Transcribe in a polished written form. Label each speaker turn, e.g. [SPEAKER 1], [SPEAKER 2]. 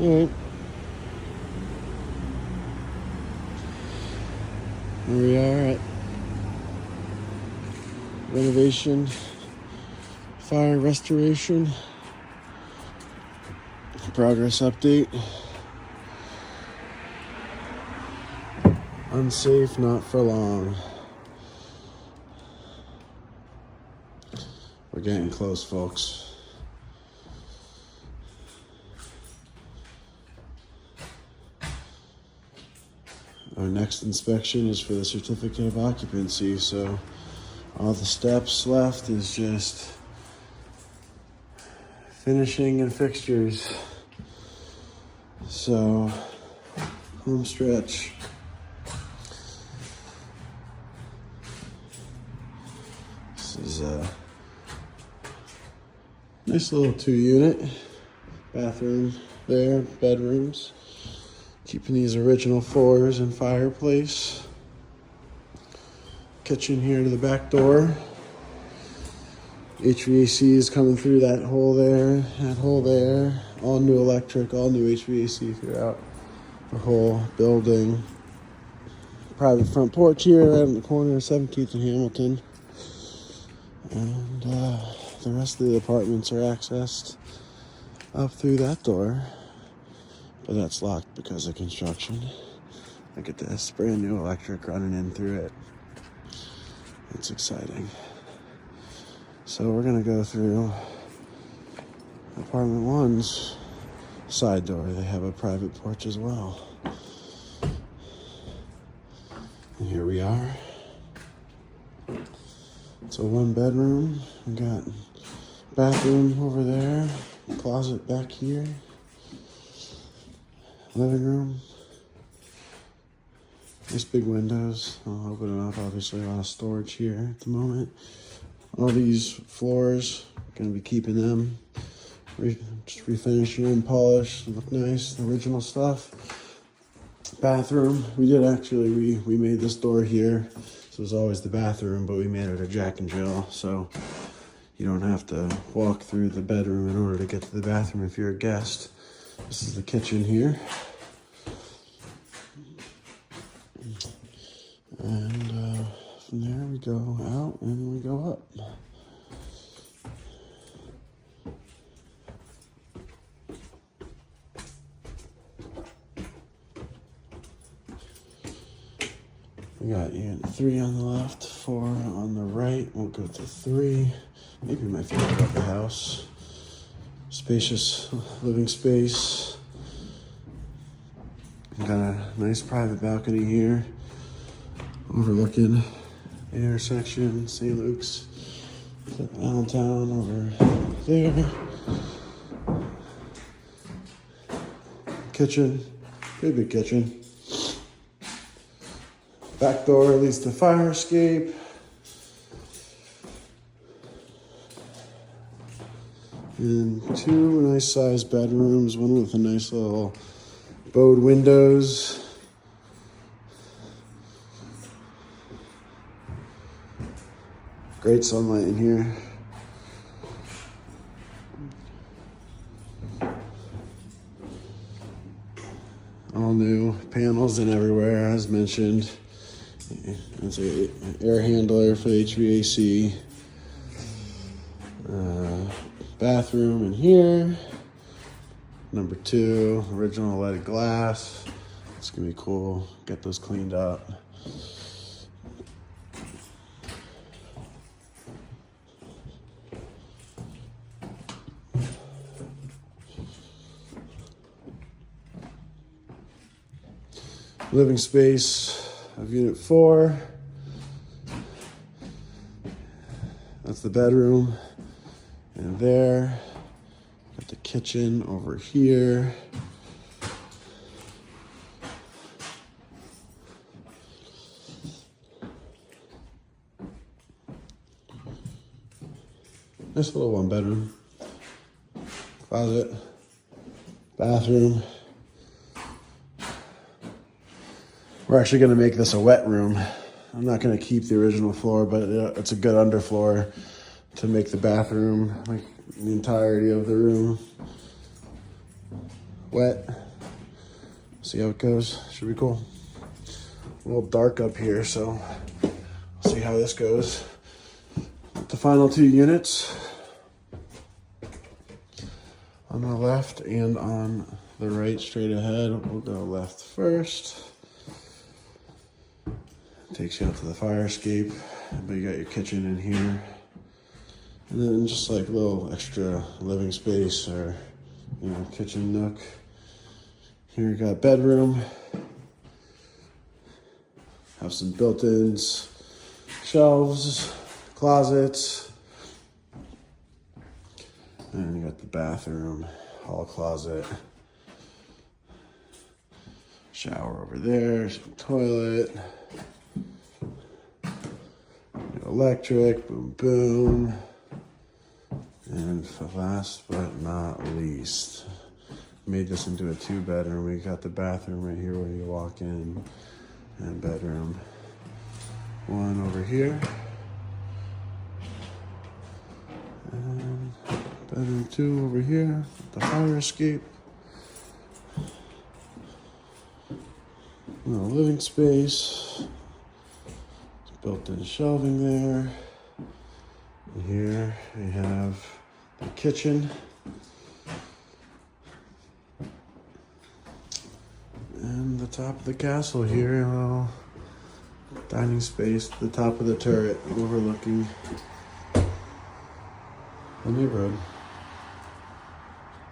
[SPEAKER 1] All right. Here we are at renovation, fire restoration, progress update. Unsafe, not for long. We're getting close, folks. Our next inspection is for the certificate of occupancy, so all the steps left is just finishing and fixtures. So, home stretch. This is a nice little 2-unit. Bathroom there, bedrooms. Keeping these original floors and fireplace. Kitchen here to the back door. HVAC is coming through that hole there. All new electric, all new HVAC throughout the whole building. Private front porch here right in the corner of 17th and Hamilton. And the rest of the apartments are accessed up through that door. But that's locked because of construction. Look at this, brand new electric running in through it. It's exciting. So we're gonna go through apartment 1's side door. They have a private porch as well. And here we are. It's a 1-bedroom. We got bathroom over there, closet back here. Living room. Nice big windows. I'll open it up. Obviously, a lot of storage here at the moment. All these floors, gonna be keeping them. Just refinishing them, polished, look nice. The original stuff. Bathroom. We did actually. We made this door here. So it was always the bathroom, but we made it a Jack and Jill, so you don't have to walk through the bedroom in order to get to the bathroom if you're a guest. This is the kitchen here. And from there we go out and we go up. We got unit 3 on the left, 4 on the right. We'll go to 3. Maybe my favorite about the house. Spacious living space. Got a nice private balcony here, overlooking the intersection, St. Luke's, Allentown over there. Kitchen, pretty big kitchen. Back door leads to fire escape. And 2 nice sized bedrooms, one with a nice little bowed windows. Great sunlight in here. All new panels and everywhere, as mentioned. It's an air handler for the HVAC. Bathroom in here. Number 2, original leaded glass. It's gonna be cool. Get those cleaned up. Living space of unit 4. That's the bedroom. And there, got the kitchen over here. Nice little 1-bedroom. Closet, bathroom. We're actually gonna make this a wet room. I'm not gonna keep the original floor, but it's a good underfloor to make the bathroom, like the entirety of the room, wet. See how it goes. Should be cool. A little dark up here, so we'll see how this goes. The final 2 units on the left and on the right straight ahead. We'll go left first. Takes you out to the fire escape, but you got your kitchen in here. And then just like a little extra living space or, you know, kitchen nook. Here you got bedroom. Have some built-ins, shelves, closets. And you got the bathroom, hall closet. Shower over there, some toilet. Electric, boom, boom. And last but not least, made this into a 2-bedroom. We got the bathroom right here where you walk in, and bedroom 1 over here. And bedroom 2 over here, the fire escape. Little living space. Built-in shelving there. And here we have the kitchen. And the top of the castle here, a little dining space, the top of the turret overlooking the neighborhood.